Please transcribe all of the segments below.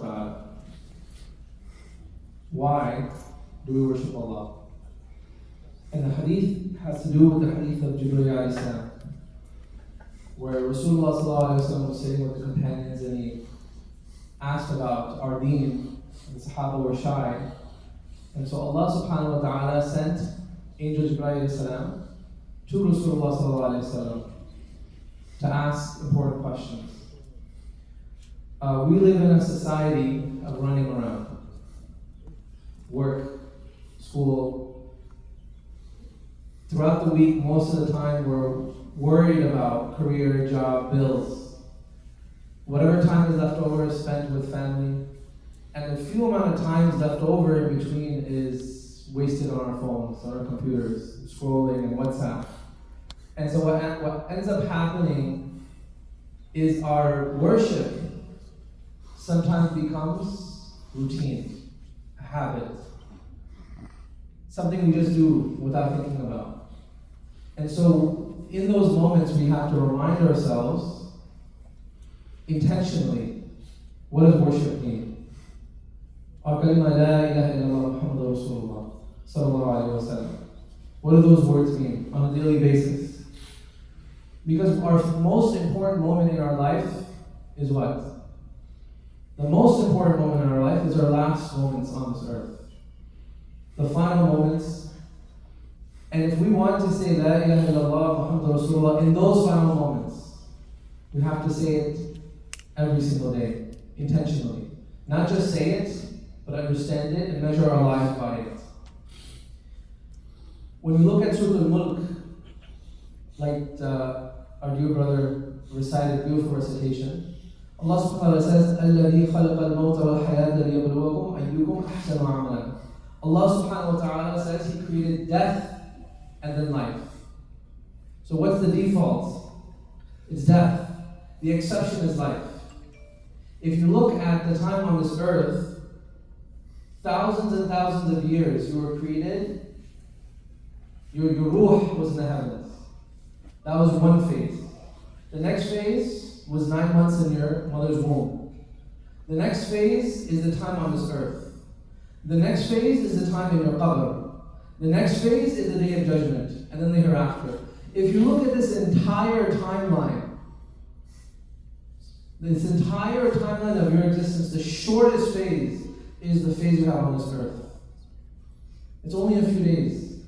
wa ta'ala. Why do we worship Allah? And the hadith has to do with the hadith of Jibraeel, where Rasulullah was sitting with the companions and he asked about our deen, and the Sahaba were shy. And so Allah subhanahu wa ta'ala sent Angel Jibraeel to Rasulullah to ask important questions. We live in a society of running around. Work, school. Throughout the week, most of the time we're worried about career, job, bills. Whatever time is left over is spent with family. And the few amount of times left over in between is wasted on our phones, on our computers, scrolling and WhatsApp. And so what ends up happening is our worship sometimes becomes routine, a habit, something we just do without thinking about. And so in those moments we have to remind ourselves intentionally, what does worship mean? Our kalima la ilaha illallah Muhammadur Rasulullah sallallahu alayhi wa sallam. What do those words mean on a daily basis? Because our most important moment in our life is what? The most important moment in our life is our last moments on this earth. The final moments. And if we want to say La ilaha illallah Muhammadur Rasulullah in those final moments, we have to say it every single day, intentionally. Not just say it, but understand it and measure our lives by it. When you look at Surah Al-Mulk, like our dear brother recited, beautiful recitation, Allah subhanahu wa ta'ala says, الَّذِي خَلَقَ الْمَوْتَ وَالْحَيَاةَ لِيَبْلُوَكُمْ أَيُّكُمْ أَحْسَنُ عَمَلًا. Allah subhanahu wa ta'ala says He created death and then life. So what's the default? It's death. The exception is life. If you look at the time on this earth, thousands and thousands of years you were created, your ruh was in the heavens. That was one phase. The next phase was 9 months in your mother's womb. The next phase is the time on this earth. The next phase is the time in your qabr. The next phase is the day of judgment, and then the hereafter. If you look at this entire timeline of your existence, the shortest phase is the phase you have on this earth. It's only a few days.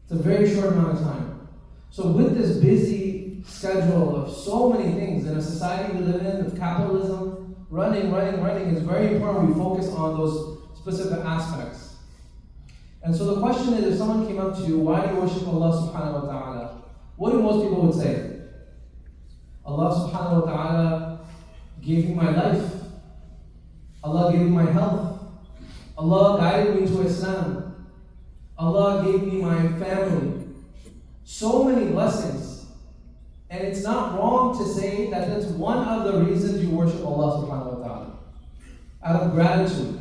It's a very short amount of time. So with this busy schedule of so many things in a society we live in, of capitalism, running, it's very important we focus on those specific aspects. And so the question is, if someone came up to you, why do you worship Allah subhanahu wa ta'ala? What do most people would say? Allah subhanahu wa ta'ala gave me my life. Allah gave me my health. Allah guided me to Islam. Allah gave me my family. So many blessings. And it's not wrong to say that that's one of the reasons you worship Allah subhanahu wa ta'ala. Out of gratitude.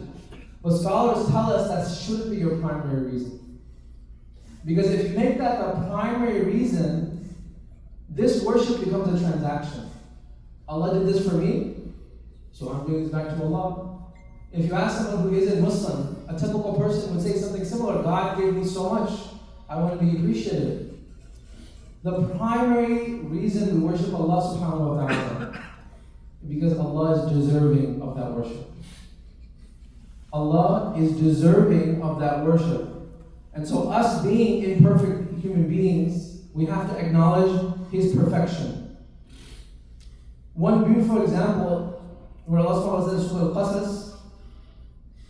But scholars tell us that shouldn't be your primary reason. Because if you make that the primary reason, this worship becomes a transaction. Allah did this for me, so I'm doing this back to Allah. If you ask someone who isn't Muslim, a typical person would say something similar. God gave me so much, I want to be appreciative. The primary reason we worship Allah subhanahu wa ta'ala is because Allah is deserving of that worship. Allah is deserving of that worship. And so us being imperfect human beings, we have to acknowledge His perfection. One beautiful example where Allah subhanahu wa ta'ala says, Surah Al-Qasas,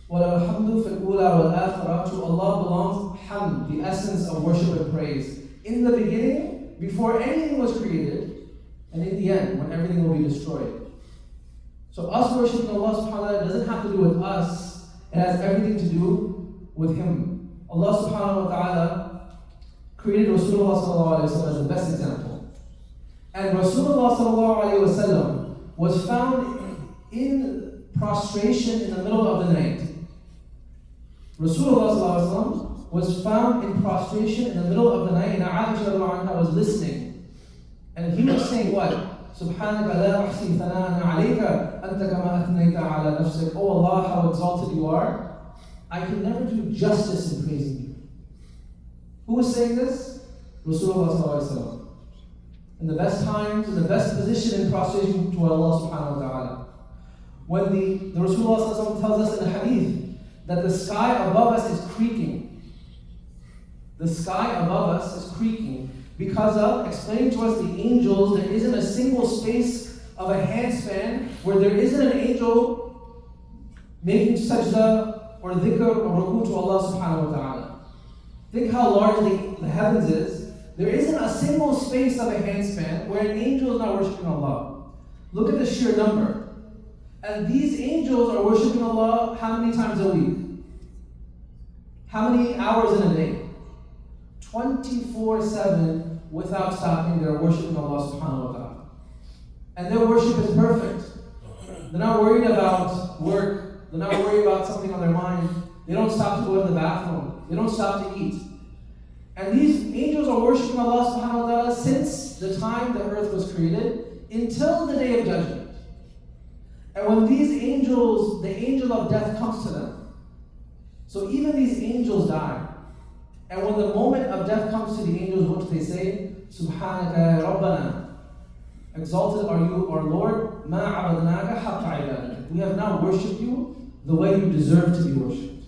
وَلَلْحَمْدُ فِي الْأُولَى وَالْآخِرَةُ. To Allah belongs hamd, the essence of worship and praise. In the beginning, before anything was created, and in the end, when everything will be destroyed. So us worshiping Allah subhanahu wa ta'ala doesn't have to do with us. It has everything to do with Him. Allah subhanahu wa ta'ala created Rasulullah sallallahu alayhi wa sallam as the best example. And Rasulullah sallallahu alayhi wa sallam was found in prostration in the middle of the night. Rasulullah sallallahu alayhi wa sallam was found in prostration in the middle of the night, and Aisha was listening. And he was saying what? سبحانك لا أحصي ثناء عليك أنت كما أثنيت على نفسك. Oh Allah, how exalted you are. I can never do justice in praising you. Who is saying this? Rasulullah sallallahu alaihi wasallam. In the best times, in the best position in prostration to Allah subhanahu wa ta'ala. When the Rasulullah sallallahu alaihi wasallam tells us in the Hadith that the sky above us is creaking. The sky above us is creaking because of, explaining to us the angels, there isn't a single space of a handspan where there isn't an angel making sajda or dhikr or ruku to Allah subhanahu wa ta'ala. Think how large the heavens is. There isn't a single space of a handspan where an angel is not worshipping Allah. Look at the sheer number. And these angels are worshipping Allah how many times a week? How many hours in a day? 24/7 without stopping, they're worshipping Allah subhanahu wa ta'ala. And their worship is perfect. They're not worried about work. They're not worried about something on their mind. They don't stop to go to the bathroom. They don't stop to eat. And these angels are worshipping Allah subhanahu wa ta'ala since the time the earth was created until the day of judgment. And when these angels, the angel of death comes to them, so even these angels die. And when the moment of death comes to the angels, what do they say? Subhanaka ya Rabbana. Exalted are you, our Lord. Ma abadnaka haqqa ibadatik. We have not worshipped you the way you deserve to be worshipped.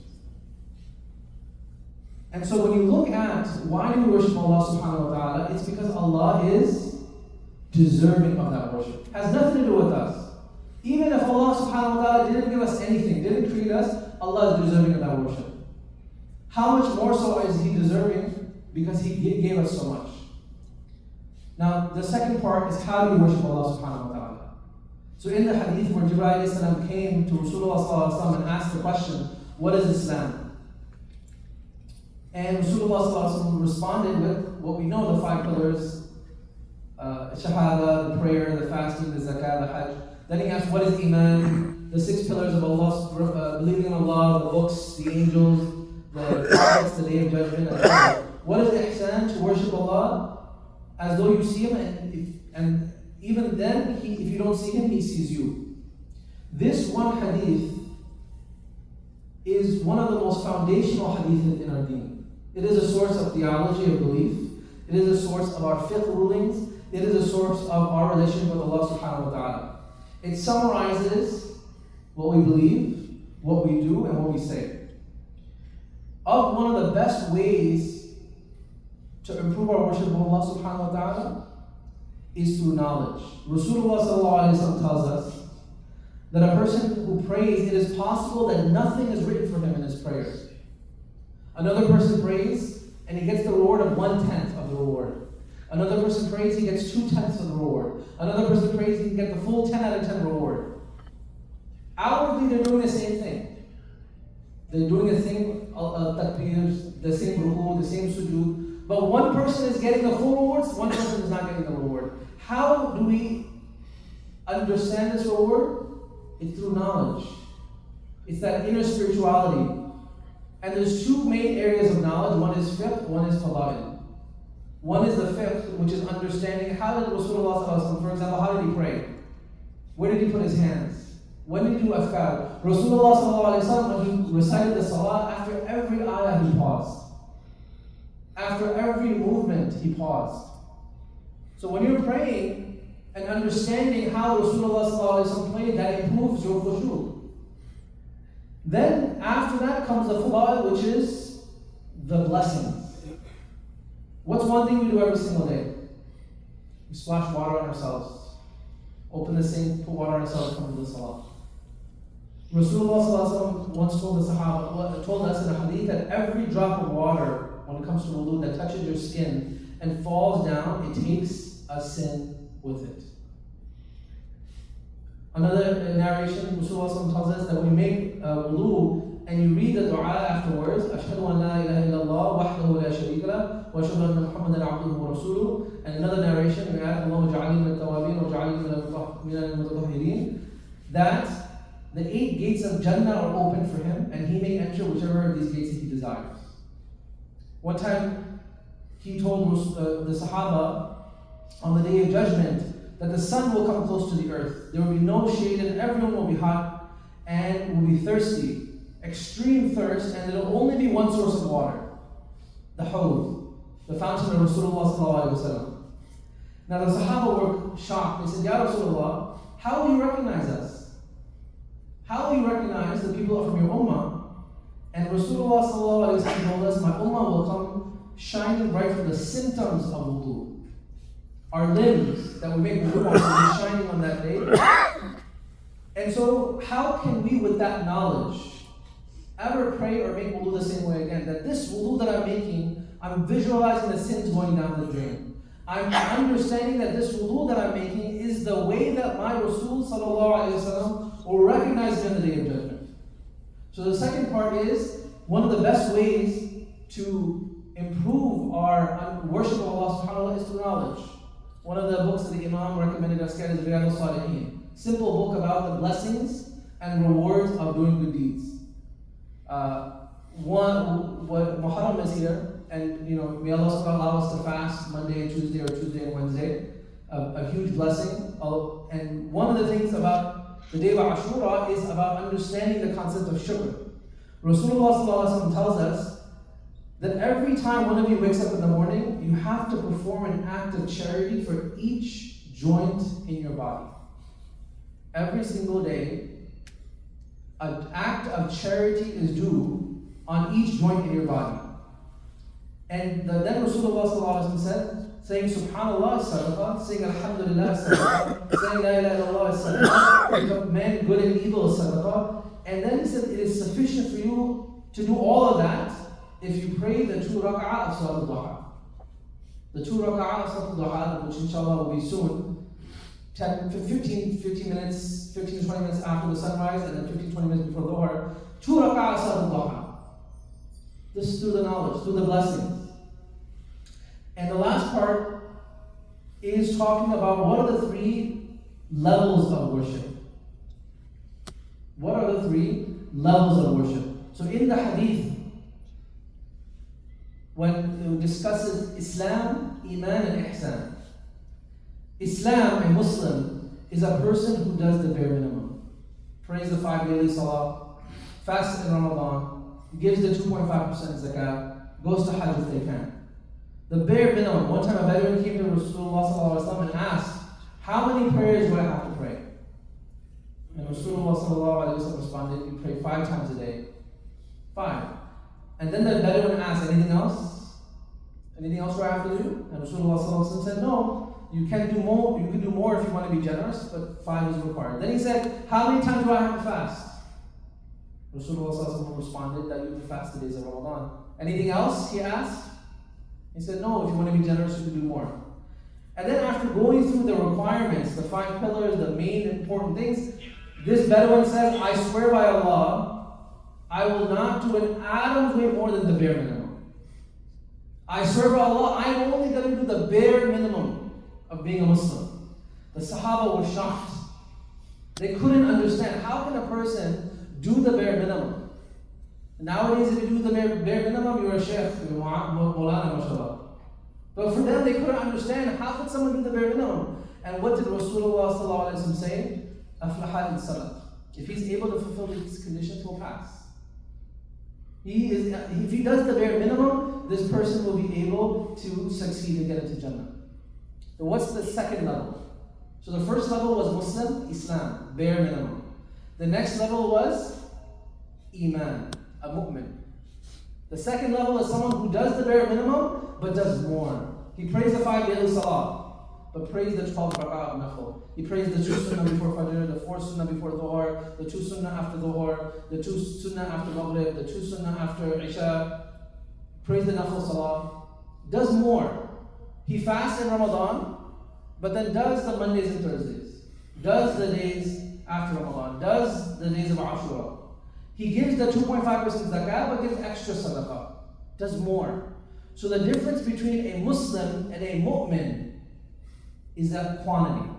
And so when you look at why do we worship Allah subhanahu wa ta'ala, it's because Allah is deserving of that worship. It has nothing to do with us. Even if Allah subhanahu wa ta'ala didn't give us anything, didn't create us, Allah is deserving of that worship. How much more so is He deserving? Because He gave us so much. Now, the second part is how do we worship Allah subhanahu wa ta'ala? So in the Hadith where Jibraeel came to Rasulullah sallallahu alaihi wasallam and asked the question, what is Islam? And Rasulullah sallallahu alaihi wasallam responded with what we know, the 5 pillars, shahada, the prayer, the fasting, the zakah, the hajj. Then he asked, what is Iman? The 6 pillars of Allah, believing in Allah, the books, the angels, the prophets, the day of judgment, and what is ihsan? To worship Allah as though you see Him, and even then, if you don't see Him, He sees you. This one hadith is one of the most foundational hadith in our deen. It is a source of theology, of belief. It is a source of our fiqh rulings. It is a source of our relationship with Allah subhanahu wa ta'ala. It summarizes what we believe, what we do, and what we say. Of one of the best ways to improve our worship of Allah subhanahu wa ta'ala is through knowledge. Rasulullah sallallahu alaihi wasallam tells us that a person who prays, it is possible that nothing is written for him in his prayers. Another person prays and he gets the reward of 1/10 of the reward. Another person prays, he gets 2/10 of the reward. Another person prays, he can get the full 10 out of 10 reward. Outwardly, they're doing the same thing. They're doing the same takbir, the same ruku, the same sujood. But one person is getting the full rewards, one person is not getting the reward. How do we understand this reward? It's through knowledge. It's that inner spirituality. And there's 2 main areas of knowledge. One is fiqh, one is fada'il. One is the fiqh, which is understanding how did Rasulullah, for example, how did he pray? Where did he put his hands? When did he do afkar? Rasulullah, when he recited the salah, after every ayah he paused. After every movement he paused. So when you're praying and understanding how Rasulullah prayed, that improves your khushu'. Then after that comes the fada'il, which is the blessings. What's one thing we do every single day? We splash water on ourselves. Open the sink, put water on ourselves, come to the salah. Rasulullah once told the Sahaba, told us in a hadith that every drop of water, when it comes to wudu, that touches your skin and falls down, it takes a sin with it. Another narration, Rasulullah tells us that when you make wudu and you read the dua afterwards, Ashhadu an la ilaha illallah wahdahu la sharika lah wa ashhadu anna Muhammadan abduhu wa rasuluhu. And another narration, you add Allahumma ja'alni min al-tawabin wa ja'alni min al-mutatahhirin, that the 8 gates of Jannah are open for him and he may enter whichever of these gates he desires. One time he told the Sahaba on the day of judgment that the sun will come close to the earth. There will be no shade and everyone will be hot and will be thirsty, extreme thirst, and there will only be one source of water, the Hawd, the fountain of Rasulullah sallallahu alaihi wasallam. Now the Sahaba were shocked. They said, Ya Rasulullah, how will you recognize us? How will you recognize the people from your ummah? And Rasulullah sallallahu alaihi wasallam told us, my ummah will come shining right from the symptoms of wudu. Our limbs that we make wudu on will be shining on that day. And so, how can we, with that knowledge, ever pray or make wudu the same way again? That this wudu that I'm making, I'm visualizing the sins going down the drain. I'm understanding that this wudu that I'm making is the way that my Rasul sallallahu alaihi wasallam will recognize me on the day of judgment. So the second part is, one of the best ways to improve our worship of Allah subhanahu wa ta'ala is through knowledge. One of the books that the Imam recommended us get is Riyadh-ul-Salihin. Simple book about the blessings and rewards of doing good deeds. Muharram is here, and may Allah subhanahu wa ta'ala allow us to fast Monday and Tuesday or Tuesday and Wednesday. A huge blessing. And one of the things about the day of Ashura is about understanding the concept of shukr. Rasulullah sallallahu alaihi wasallam tells us that every time one of you wakes up in the morning, you have to perform an act of charity for each joint in your body. Every single day, an act of charity is due on each joint in your body. And then Rasulullah sallallahu alaihi wasallam said, saying Subhanallah is sadaqah, saying Alhamdulillah is sadaqah, saying La ilaha illallah is sadaqah, man, good and evil is sadaqah. And then he said, it is sufficient for you to do all of that if you pray the 2 rak'ah of Salat al-Duha. The 2 rak'ah of Salat al-Duha, which inshallah will be soon, 15 minutes, 15 to 20 minutes after the sunrise, and then 15 to 20 minutes before Dhuhr. 2 rak'ah of Salat al-Duha. This is through the knowledge, through the blessings. And the last part is talking about what are the 3 levels of worship. What are the 3 levels of worship? So in the Hadith, when it discusses Islam, Iman, and Ihsan. Islam, a Muslim, is a person who does the bare minimum. Prays the 5 daily salah, fasts in Ramadan, gives the 2.5% zakat, goes to Hajj if they can. The bare minimum. One time a Bedouin came to Rasulullah and asked, how many prayers do I have to pray? And Rasulullah responded, you pray 5 times a day. 5. And then the Bedouin asked, anything else? Anything else do I have to do? And Rasulullah said, no, you can do more. You can do more if you want to be generous, but 5 is required. Then he said, how many times do I have to fast? Rasulullah responded that you have to fast the days of Ramadan. Anything else? He asked. He said, no, if you want to be generous, you can do more. And then after going through the requirements, the 5 pillars, the main important things, this Bedouin says, I swear by Allah, I will not do an atom's weight more than the bare minimum. I swear by Allah, I am only going to do the bare minimum of being a Muslim. The Sahaba were shocked. They couldn't understand, how can a person do the bare minimum? Nowadays, if you do the bare minimum, you're a sheikh, you're Maulana, mashallah. But for them, they couldn't understand, how could someone do the bare minimum? And what did Rasulullah sallallahu alaihi wasallam say? Aflaha in salat. If he's able to fulfill these conditions, he'll pass. If he does the bare minimum, this person will be able to succeed and get into Jannah. So what's the second level? So the first level was Muslim, Islam, bare minimum. The next level was Iman, a mu'min. The second level is someone who does the bare minimum, but does more. He prays the 5 daily salah, but prays the 12 rak'ah of nafil. He prays the 2 sunnah before Fajr, the 4 sunnah before Dhuhr, the 2 sunnah after Dhuhr, the 2 sunnah after Maghrib, the 2 sunnah after Isha. Prays the nafil salah. Does more. He fasts in Ramadan, but then does the Mondays and Thursdays. Does the days after Ramadan. Does the days of Ashura. He gives the 2.5% zakat, but gives extra sadaqah. Does more. So the difference between a Muslim and a mu'min is that quantity.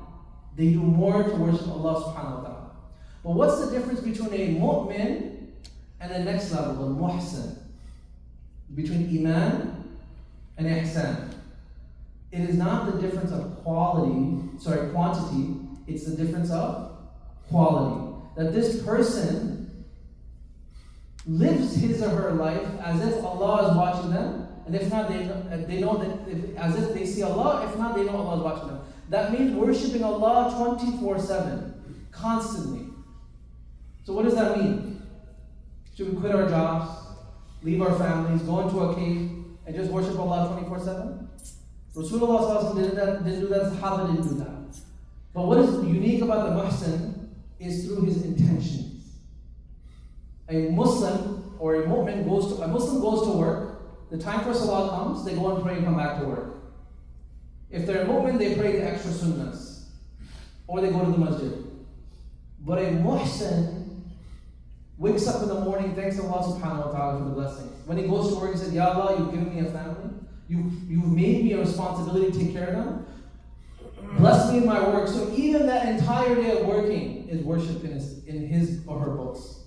They do more to worship Allah subhanahu wa ta'ala. But what's the difference between a mu'min and the next level, the muhsin? Between Iman and Ihsan. It is not the difference of quantity, it's the difference of quality. That this person lives his or her life as if Allah is watching them, and if not, they know that as if they see Allah, if not, they know Allah is watching them. That means worshipping Allah 24/7, constantly. So what does that mean? Should we quit our jobs, leave our families, go into a cave, and just worship Allah 24/7? Rasulullah didn't do that, Sahaba didn't do that. But what is unique about the muhsin is through his intentions. A Muslim or a mu'min goes to work, the time for salah comes, they go and pray and come back to work. If they're a mu'min, they pray the extra sunnahs, or they go to the masjid. But a muhsin wakes up in the morning, thanks Allah subhanahu wa ta'ala for the blessings. When he goes to work, he says, Ya Allah, you've given me a family, you've made me a responsibility to take care of them. Bless me in my work. So even that entire day of working is worship in his or her books.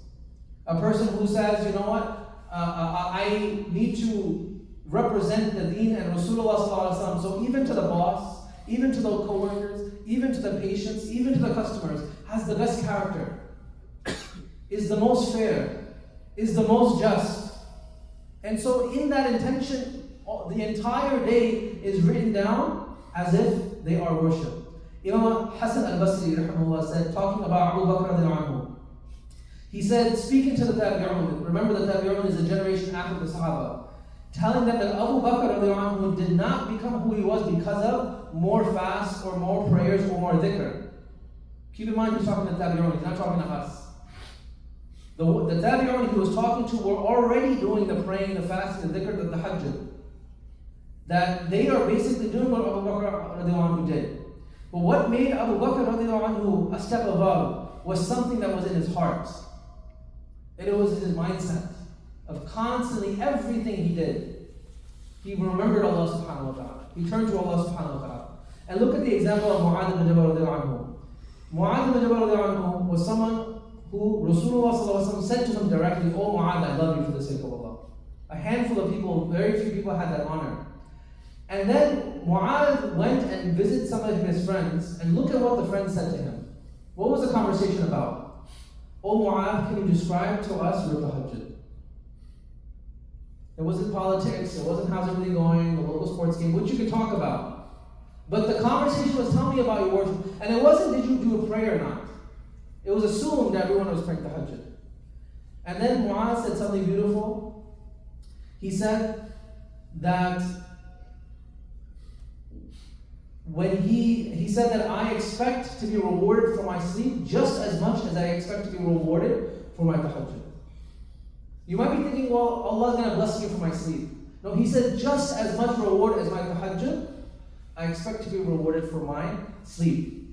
A person who says, you know what, I need to represent the deen and Rasulullah sallallahu alaihi wasallam. So even to the boss, even to the co-workers, even to the patients, even to the customers, has the best character, is the most fair, is the most just. And so in that intention, the entire day is written down as if they are worship. Imam Hassan al-Basri rahimahullah said, talking about Abu Bakr radiallahu anhu, he said, speaking to the Tabi'un, remember the Tabi'un is a generation after the Sahaba, telling them that Abu Bakr radiallahu anhu did not become who he was because of more fasts or more prayers or more dhikr. Keep in mind he's talking to the Tabi'un, he's not talking to us. The Tabi'un he was talking to were already doing the praying, the fasting, the dhikr, the tahajjud. That they are basically doing what Abu Bakr radiallahu anhu did. But what made Abu Bakr radiallahu anhu a step above was something that was in his heart. And it was his mindset of constantly everything he did. He remembered Allah subhanahu wa ta'ala. He turned to Allah subhanahu wa ta'ala. And look at the example of Mu'adh ibn Jabal radiallahu anhu. Mu'adh ibn Jabal radiallahu anhu was someone who Rasulullah sallallahu alaihi wasallam said to him directly, Oh Mu'adh, I love you for the sake of Allah. A handful of people, very few people had that honor. And then Mu'adh went and visited some of his friends, and look at what the friends said to him. What was the conversation about? Oh Mu'adh, can you describe to us your tahajjud? It wasn't politics, it wasn't how's everything going, the local sports game, which you could talk about. But the conversation was, tell me about your worship. And it wasn't, did you do a prayer or not? It was assumed that everyone was praying tahajjud. And then Mu'adh said something beautiful. He said that when he said that I expect to be rewarded for my sleep just as much as I expect to be rewarded for my tahajjud. You might be thinking, well, Allah is going to bless you for my sleep. No, he said just as much reward as my tahajjud, I expect to be rewarded for my sleep.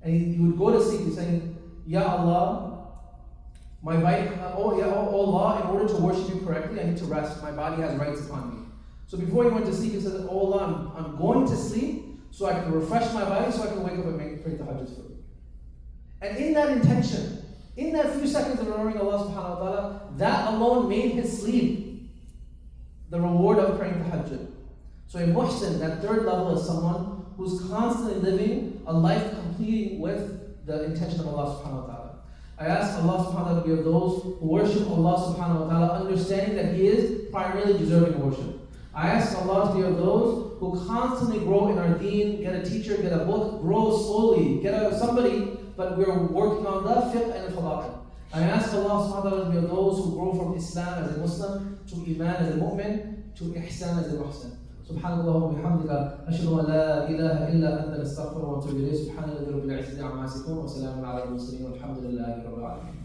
And he would go to sleep, he's saying, Ya Allah, my body, oh Allah, in order to worship you correctly, I need to rest. My body has rights upon me. So before he went to sleep, he said, Oh Allah, I'm going to sleep so I can refresh my body, so I can wake up and pray tahajjud for you. And in that intention, in that few seconds of remembering Allah subhanahu wa ta'ala, that alone made his sleep the reward of praying tahajjud. So a muhsin, that third level, is someone who's constantly living a life completing with the intention of Allah subhanahu wa ta'ala. I ask Allah subhanahu wa ta'ala to be of those who worship Allah subhanahu wa ta'ala, understanding that He is primarily deserving worship. I ask Allah to be of those who constantly grow in our deen, get a teacher, get a book, grow slowly, get out of somebody, but we're working on the fiqh and the fada'il. I ask Allah subhanahu wa ta'ala to be of those who grow from Islam as a Muslim, to Iman as a mu'min, to Ihsan as a muhsin. سبحان الله وبحمدك أشهد أن لا إله إلا أنت نستغفر ونتوب إليه سبحان الذي رب العزة عما يصفون وسلام على المرسلين والحمد لله رب العالمين.